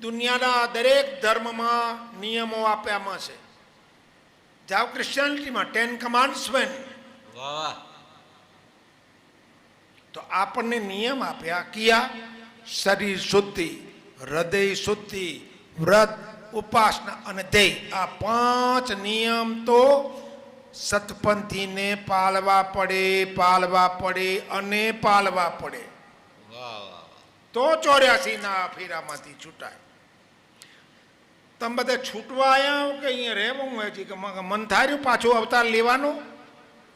દુનિયાના દરેક ધર્મમાં નિયમો આપ્યામાં છે. જાઓ ક્રિશ્ચિયાનિટીમાં 10 કમાન્ડ્સમેન્ટ. વાહ. તો આપણને નિયમ આપ્યા કિયા? શરીર શુદ્ધિ, હૃદય શુદ્ધિ, વ્રત, ઉપાસના અને ધ્યેય. આ 5 નિયમ તો સતપંથીને પાળવા પડે અને પાળવા પડે. વાહ. તો 84 ના ફેરામાંથી છૂટાય. તમે બધા છૂટવા આવ્યા કે અહીંયા રહેવું હોય છે કે મન થાર્યું પાછું અવતાર લેવાનું?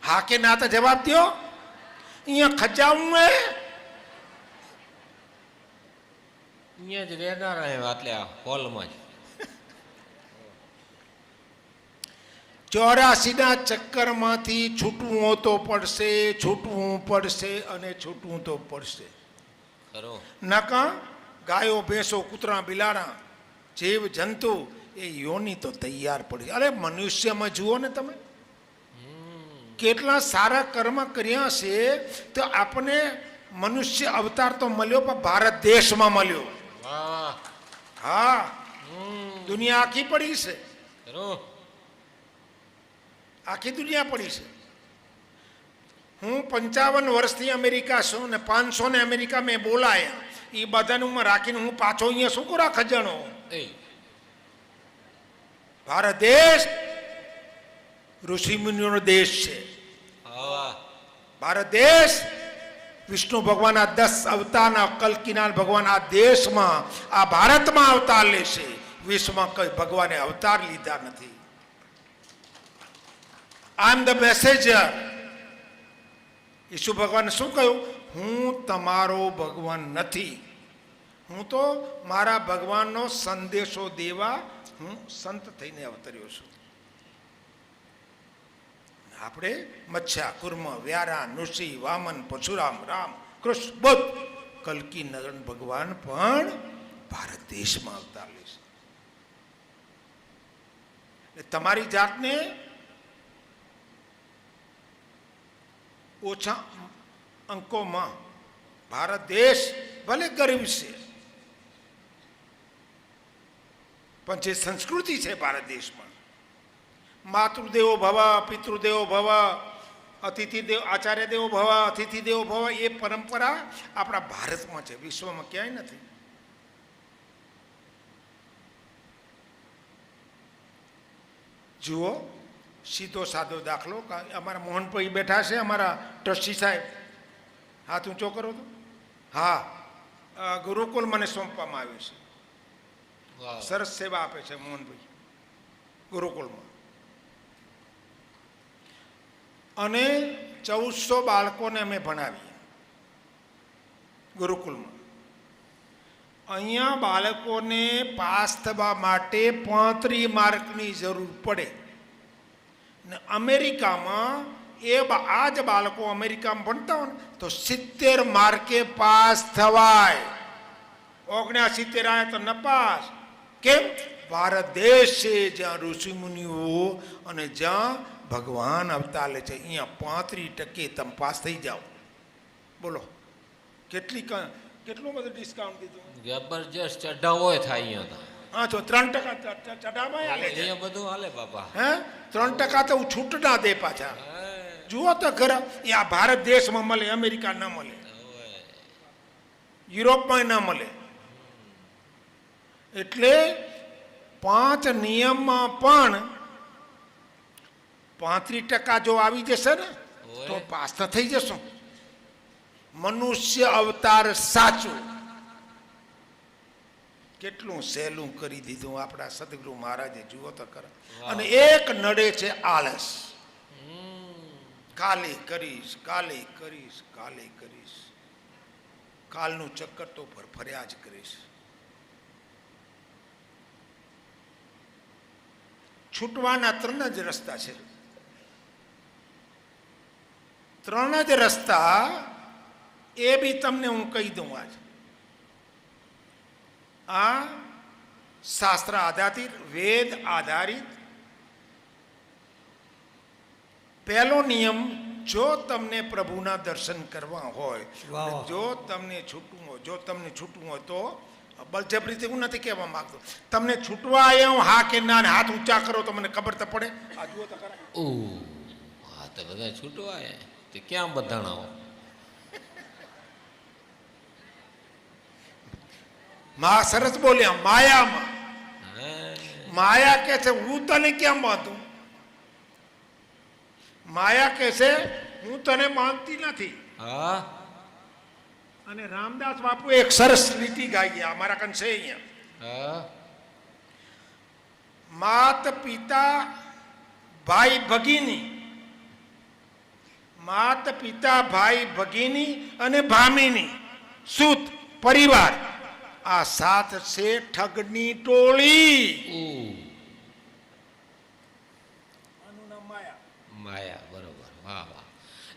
હા કે ના તો જવાબ દો. અહીંયા ખજાવું હે? અહીંયા જ રહેનારા હે એટલે આ હોલમાં જ. 84 ના ચક્કરમાંથી છૂટવું તો પડશે અને છૂટવું તો પડશે. ખરો. નકા ગાયો ભેંસો કૂતરા બિલાડા જીવ જંતુ એ યોની તો તૈયાર પડી. અરે મનુષ્યમાં જુઓ ને તમે કેટલા સારા કર્મ કર્યા છે તો આપણને મનુષ્ય અવતાર તો મળ્યો પણ ભારત દેશમાં મળ્યો. વાહ. હા, દુનિયા આખી પડી છે, ખરો. આખી દુનિયા પડી છે. હું 55 વર્ષથી અમેરિકા છું ને 500 ને અમેરિકા મેં બોલાયા. એ બધાનું રાખીને હું પાછો અહીંયા શું કરા ખજાનો? ભારત દેશ ઋષિ મુનિઓનો દેશ છે. ભારત દેશ વિષ્ણુ ભગવાન આ 10 અવતારના કલ્કિનાલ ભગવાન આ દેશમાં આ ભારતમાં અવતાર લેશે. વિશ્વમાં કઈ ભગવાને અવતાર લીધા નથી. આઈ એમ ધ મેસેજર. ઈસુ ભગવાને શું કહ્યું? હું તમારો ભગવાન નથી, હું તો મારા ભગવાનનો સંદેશો દેવા હું સંત થઈને અવતર્યો છું. આપણે મચ્છા, કુર્મ, વ્યારા, નૃસિંહ, વામન, પરશુરામ, રામ, કૃષ્ણ, બુદ્ધ, કલ્કી નગર ભગવાન પણ ભારત દેશમાં અવતાર લેશે. તમારી જાતને ઓછા અંકોમાં ભારત દેશ ભલે ગરીબ છે પણ જે સંસ્કૃતિ છે ભારત દેશમાં, માતૃદેવો ભવ, પિતૃદેવો ભવ, આચાર્ય દેવો ભવ, અતિથિ દેવો ભવ, એ પરંપરા આપણા ભારતમાં છે, વિશ્વમાં ક્યાંય નથી. જુઓ સીધો સાદો દાખલો. અમારા મોહનભાઈ બેઠા છે, અમારા ટ્રસ્ટી સાહેબ. હાથ ઊંચો કરો તો. હા, ગુરુકુલ મને સોંપવામાં આવ્યું છે. સરસ સેવા આપે છે મોહનભાઈ ગુરુકુલમાં. અને 1400 બાળકોને અમે ભણાવીએ ગુરુકુલમાં. અહીંયા બાળકોને પાસ થવા માટે 35 માર્કની જરૂર પડે ને અમેરિકામાં આ જ બાળકો અમેરિકામાં ભણતા હોય ને તો 70 માર્કે પાસ થવાય. 79 આવે તો નપાસ. કેમ? ભારત દેશ છે જ્યાં ઋષિ મુનિઓ અને જ્યાં ભગવાન અવતાર લે છે. અહીંયા 35% તમે પાસ થઈ જાઓ. બોલો કેટલું બધું ડિસ્કાઉન્ટ દીધું? જબરજસ્ત ચઢાવો થાય અહીંયા. હા, તો 3% ચઢાવાય હાલે છે. બધું હાલે બાપા. હે 3% તો છૂટ ના દે પાછા. જુઓ તો ખરા, એ આ ભારત દેશમાં મળે, અમેરિકા ના મળે, યુરોપમાં ના મળે. એટલે 5 નિયમમાં પણ 35% જો આવી જશે ને તો પાસ તો થઈ જશું. મનુષ્ય અવતાર સાચું કેટલું સહેલું કરી દીધું આપણા સદગુરુ મહારાજે. જુઓ તો ખરા. અને એક નડે છે આળસ. કાલે કરીશ, કાલે કરીશ, કાલે કરીશ. કાલનું ચક્કર તો ફર્યા જ કરીશ. છૂટવાના 3 જ રસ્તા છે. 3 જ રસ્તા. એ બી તમને હું કહી દઉં. આ શાસ્ત્ર આધારિત, વેદ આધારિત. પહેલો નિયમ, જો તમને પ્રભુના દર્શન કરવા હોય, જો તમને છૂટવું હોય તો બળજબરીથી હું નથી કહેવા માંગતો. તમને છૂટવા આવ્યા હું હા કે ના, ને હાથ ઊંચા કરો તો મને ખબર તો પડે. આ જુઓ તો ખરા. ઓ હા તો બધા છૂટવા તે ક્યાં બધાણાઓ? માં સરસ બોલ્યા માયામાં. હે માયા કે છે હું તને ક્યાં બાંધું? માયા કે છે હું તને માનતી નથી. હા અને રામદાસ બાપુ એક સરસ લીટી ગાઈ અમારા કન છે અહીંયા. હા માત પિતા ભાઈ ભગીની, માત પિતા ભાઈ ભગીની અને ભામીની સૂત પરિવાર, આ સાત છે ઠગની ટોળી. ઓ આનું નામ માયા. માયા બરોબર. વાહ વાહ.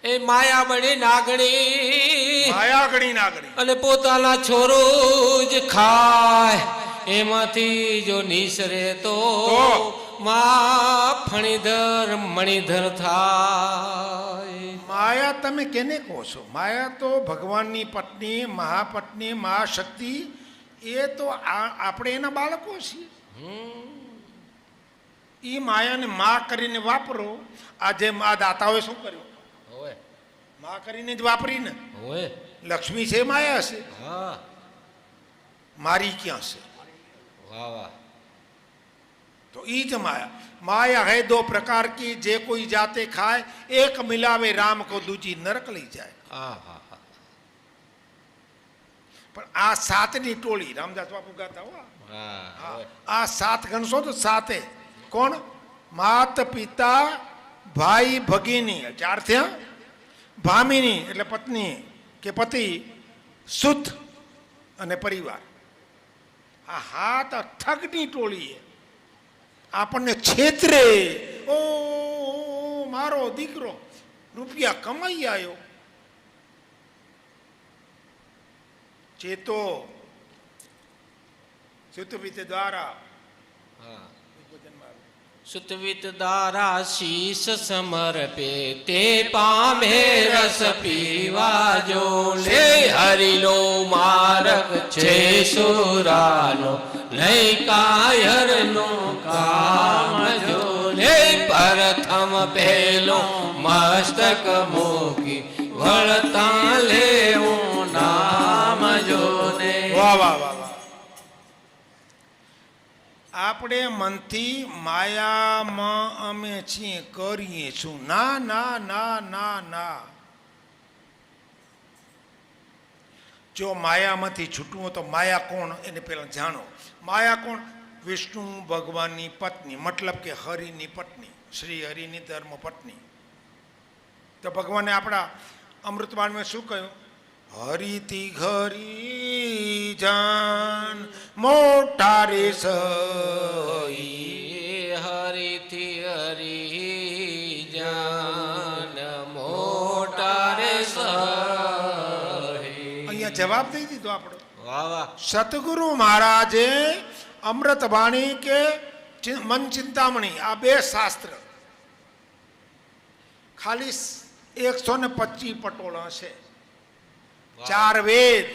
એ માયા બની નાગણી, માયા ગણી નાગણી. અને પોતાના છોરો જ ખાય, એમાંથી જો નિસરે તો માં ફણીધર મણિધર થાય. માયા તમે કેને કહો છો? માયા તો ભગવાનની પત્ની, મહાપત્ની, મહાશક્તિ, એ તો આપણે એના બાળકો છીએ. એ માયાને માં કરીને વાપરો. આજે મા દાતાઓએ શું કર્યું? હોય માં કરીને જ વાપરીને. હોય. લક્ષ્મી છે માયા છે, હા મારી ક્યાં છે? વાહ વાહ. तो ईज माया. माया है दो प्रकार की, जे कोई जाते खाए, एक मिलावे राम को दूजी नरक लई जाए. હા હા હા. પણ આ સાતની ટોળી રામદાસ બાપુ ગાતા હો. હા હા, હોય. આ સાત ગણશો તો સાતે કોણ? માત પિતા ભાઈ ભગીની, ચાર થયા. ભામીની એટલે પત્ની કે પતિ, સુત અને પરિવાર. આ હાથ ઠગની ટોળી આપણને છેતરે. ઓ મારો દીકરો રૂપિયા કમાઈ આવ્યો, ચેતો સુતપિત દ્વારા. હા. સુતવિત દારા શીશ સમર્પે, તે પામે રસ પીવા જો. લે હરિનો માર્ગ છે સુરાનો, નહીં કાયરનો કામ જો. લે પ્રથમ પહેલો મસ્તક મૂકી, વળતા લેવું નામ જો ને. વાહ વાહ વાહ વાહ. આપણે મનથી માયામાં અમે છીએ કરીએ છું. ના ના ના ના ના. જો માયામાંથી છૂટવું હોય તો માયા કોણ એને પહેલા જાણો. માયા કોણ? વિષ્ણુ ભગવાનની પત્ની, મતલબ કે હરિની પત્ની, શ્રી હરિની ધર્મ પત્ની. તો ભગવાને આપણા અમૃતવાણીમાં શું કહ્યું? હરિથી ઘરી જાન મોટા રે સઈ. હરિથી હરી જાન મોટા રે સહી. અહીંયા જવાબ દઈ દીધો આપણો. વાહ વાહ. સતગુરુ મહારાજે અમૃતવાણી કે મન ચિંતામણી, આ બે શાસ્ત્ર ખાલી 125 પટોળા છે. 4 વેદ,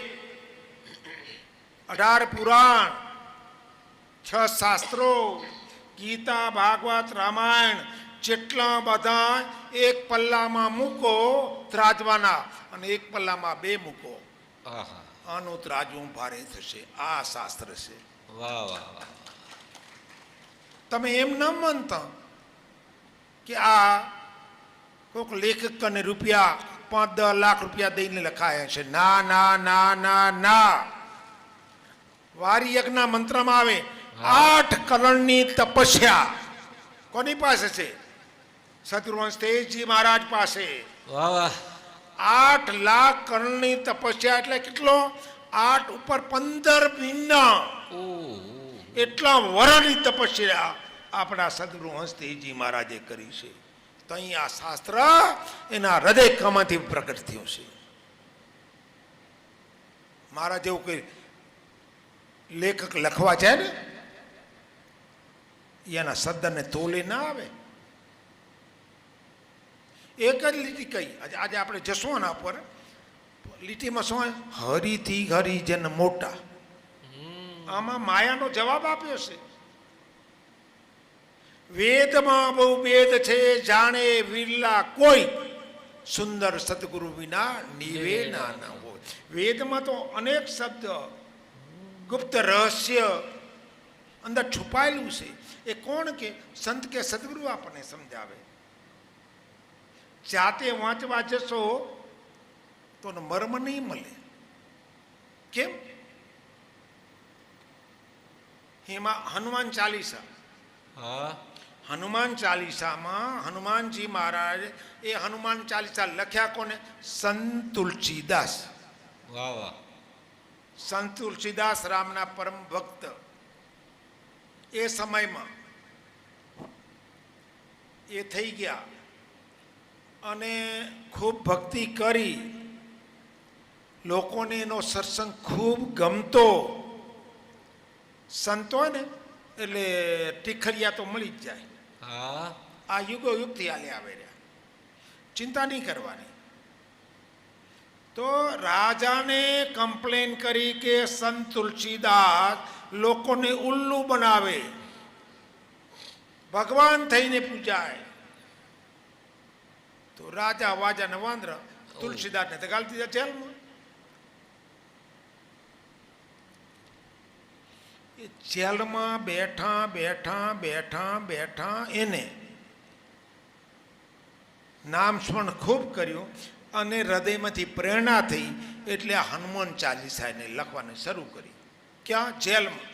18 પુરાણ, 6 શાસ્ત્રો, ગીતા, ભાગવત, રામાયણ, જેટલા બધા એક પલ્લામાં મૂકો ત્રાજવાના, અને એક પલ્લામાં 2 મૂકો, આહા. આનું ત્રાજવું ભારે થશે. આ શાસ્ત્ર છે. વાહ વાહ વાહ. તમે એમ ન માનતા કે આ કોઈક લેખક અને રૂપિયા 5-10 લાખ રૂપિયા દઈને લખાયા છે. ના ના ના ના ના. વારી યજ્ઞના મંત્રમાં આવે 8 કરોડની તપસ્યા. કોની પાસે છે? સદગુરુવંશ તેજજી મહારાજ પાસે. વાહ વાહ. 8 લાખ કરોડની તપસ્યા એટલે કેટલો? 8 ઉપર 15 મહિના. એટલા વર્ષની તપસ્યા આપણા સદગુરુવંશ તેજજી મહારાજે કરી છે. તો અહીં આ શાસ્ત્ર એના હૃદયમાંથી પ્રગટ થયું છે. મારા જેવું કોઈ લેખક લખવા છે ને, એના શબ્દને તોલે ના આવે. એક જ લીટી કઈ આજે આપણે જશું આના પર લીટીમાં શું? હરિથી હરિજન મોટા. આમાં માયાનો જવાબ આપ્યો છે. વેદમાં બહુ વેદ છે, જાણે વિરલા કોઈ, સુંદર સદગુરુ વિના નિવેના ન હોય. વેદમાં તો અનેક શબ્દ, ગુપ્ત રહસ્ય અંદર છુપાયેલું છે. એ કોણ કે? સંત કે સદગુરુ આપણને સમજાવે. જાતે વાંચવા જશો તો મર્મ નહીં મળે. કેમ? એમાં હનુમાન ચાલીસા, હા, હનુમાન ચાલીસામાં હનુમાનજી મહારાજ એ હનુમાન ચાલીસા લખ્યા કોને? સંત તુલસીદાસ. વાહ વાહ. સંત તુલસીદાસ રામના પરમ ભક્ત. એ સમયમાં એ થઈ ગયા અને ખૂબ ભક્તિ કરી. લોકોને એનો સત્સંગ ખૂબ ગમતો. સંતો ને એટલે ટીખરિયા તો મળી જ જાય. હા, આ યુગો યુગથી હાલે આવે રહ્યા, ચિંતા નહીં કરવાની. તો રાજાને કમ્પ્લેન કરી કે સંત તુલસીદાસ લોકોને ઉલ્લુ બનાવે, ભગવાન થઈને પૂજાય. તો રાજા વાજા વાંદર તુલસીદાસને તો ગાળી દીધા જેલમાં. એ જેલમાં બેઠા બેઠા બેઠા બેઠા એને નામ સ્મરણ ખૂબ કર્યું અને હૃદયમાંથી પ્રેરણા થઈ એટલે આ હનુમાન ચાલીસા એને લખવાની શરૂ કરી. ક્યાં? જેલમાં.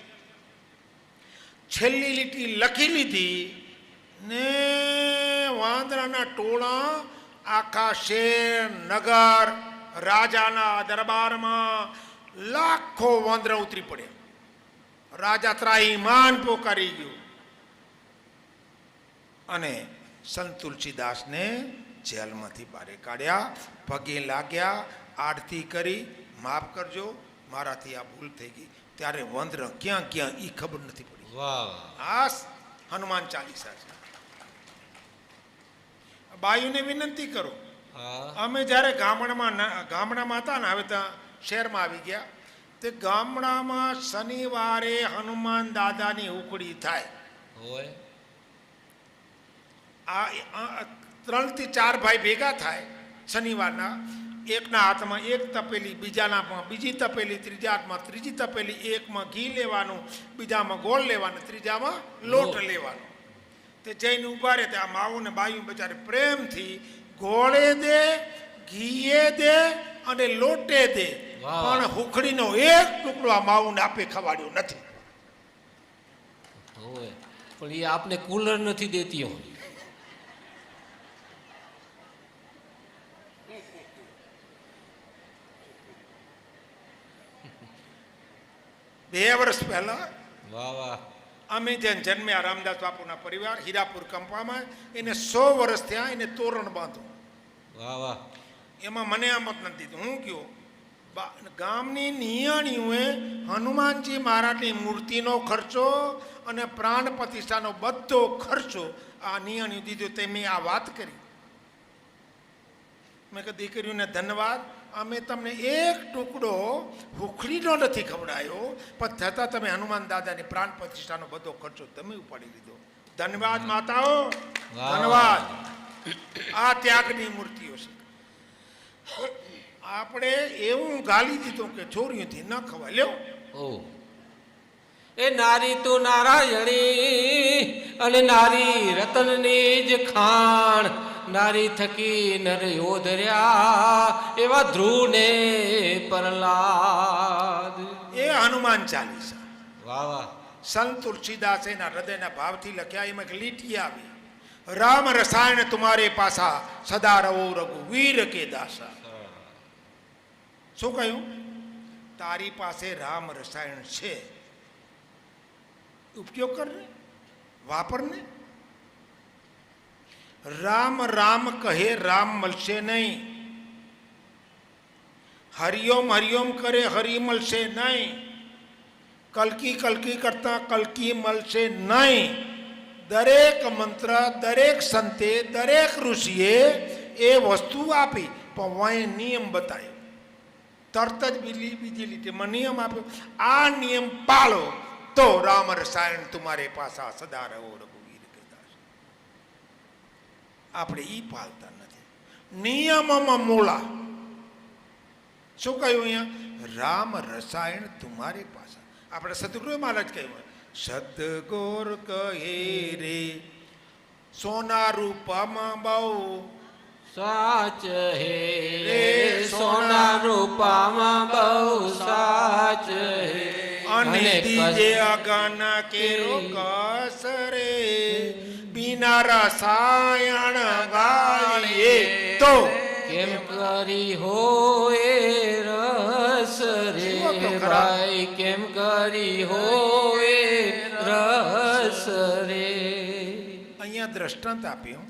છેલ્લી લીટી લખી લીધી ને વાંદરાના ટોળા આખા શહેર નગર રાજાના દરબારમાં લાખો વાંદરા ઉતરી પડ્યા. રાજા ત્રાહિમાન પોકારી ગયું અને સંત તુલસીદાસને જેલમાંથી બહાર કાઢ્યા. પગે લાગ્યા, આરતી કરી, માફ કરજો મારાથી આ ભૂલ થઈ ગઈ. ત્યારે વંદ્ર ક્યાં ક્યાં એ ખબર નથી પડી. વાહ. આ હનુમાન ચાલીસા છે. બાયુને વિનંતી કરો. હા, અમે જ્યારે ગામડામાં હતા ને, હવે ત્યાં શહેરમાં આવી ગયા, તે ગામડામાં શનિવારે હનુમાન દાદાની ઉકળી થાય. હોય. આ 3 થી 4 ભાઈ ભેગા થાય શનિવારના. એકના હાથમાં એક તપેલી, બીજાના હાથમાં બીજી તપેલી, ત્રીજા હાથમાં ત્રીજી તપેલી. એકમાં ઘી લેવાનું, બીજામાં ગોળ લેવાનું, ત્રીજામાં લોટ લેવાનો. તે જઈને ઉભા રહે. આ માવું ને બાયું બચારે પ્રેમથી ગોળે દે, ઘીએ દે અને લોટે દે, પણ હુખડીનો એક ટુકડો આ માવું ને આપે ખવાડ્યો નથી. હોય. પણ એ આપને કુલર નથી દેતી હોય. 2 વર્ષ પહેલા વાહ વાહ. અમે જેમ જન્મ્યા રામદાસ બાપુના પરિવાર હીરાપુર કંપામાં, એને 100 વર્ષ થયા. એને તોરણ બાંધો. વાહ વાહ. એમાં મને આમત નથી દીધું. હું કયો ગામની નિયાણીઓએ હનુમાનજી મહારાજની મૂર્તિનો ખર્ચો અને પ્રાણ પ્રતિષ્ઠાનો બધો ખર્ચો આ નિયાણીઓ દીધો. તે મેં આ વાત કરી. મેં કહ્યું દીકરીઓને ધન્યવાદ, અમે તમને એક ટુકડો હુખડીનો નથી ખવડાયો, પણ છતાં તમે હનુમાન દાદાની પ્રાણ પ્રતિષ્ઠાનો બધો ખર્ચો તમે ઉપાડી લીધો. ધન્યવાદ માતાઓ, ધન્યવાદ. આ ત્યાગની મૂર્તિઓ છે. આપણે એવું ગાલી દીધું કે છોરીઓથી ન ખવાય. લ્યો. ઓ એ નારી તો નારાયણી અને નારી રતનની જ ખાણ, નારી થકી નર યોધર્યા એવા ધ્રુવને પ્રહલાદ. એ હનુમાન ચાલીસા. વાહ વાહ. સંત તુલસીદાસ એના હૃદયના ભાવથી લખ્યા. એમાં એક લીટી આવી, રામ રસાયણ તુમારે પાસા, સદા રહો રઘુવીર કે દાસા. શું કહ્યું? તારી પાસે રામ રસાયણ છે, ઉપયોગ કરને, વાપરને. રામ રામ કહે રામ મળશે નહીં, હરિઓમ હરિઓમ કરે હરિ મળશે નહીં, કલકી કલકી કરતા કલકી મળશે નહીં. દરેક મંત્ર, દરેક સંતે, દરેક ઋષિએ એ વસ્તુ આપી, પણ વાંય નિયમ બતાવ્યો. તરત જ બીજી લીટીમાં નિયમ આપ્યો, આ નિયમ પાળો તો રામ રસાયણ તુમારે પાસા સદા રહો રઘુવીર કે દાસ. આપણે ઈ પાળતા નથી. નિયમમાં મૂળા શું કહ્યું અહીંયા? રામ રસાયણ તુમારે પાસા. આપણે સદગુરુ મહારાજ કહ્યું, સદગોર કહે રે સોના રૂપામાં બહુ સાચ હે રે સોના રૂપામાં બહુ સાચ હે. અને દીજે અગાના કેરો કસ રે બિના રસાયણ ગાળીએ તો કેમ કરી હોય રસ રે ભાઈ, કેમ કરી હોય રસ રે. અહીંયા દ્રષ્ટાંત આપ્યું.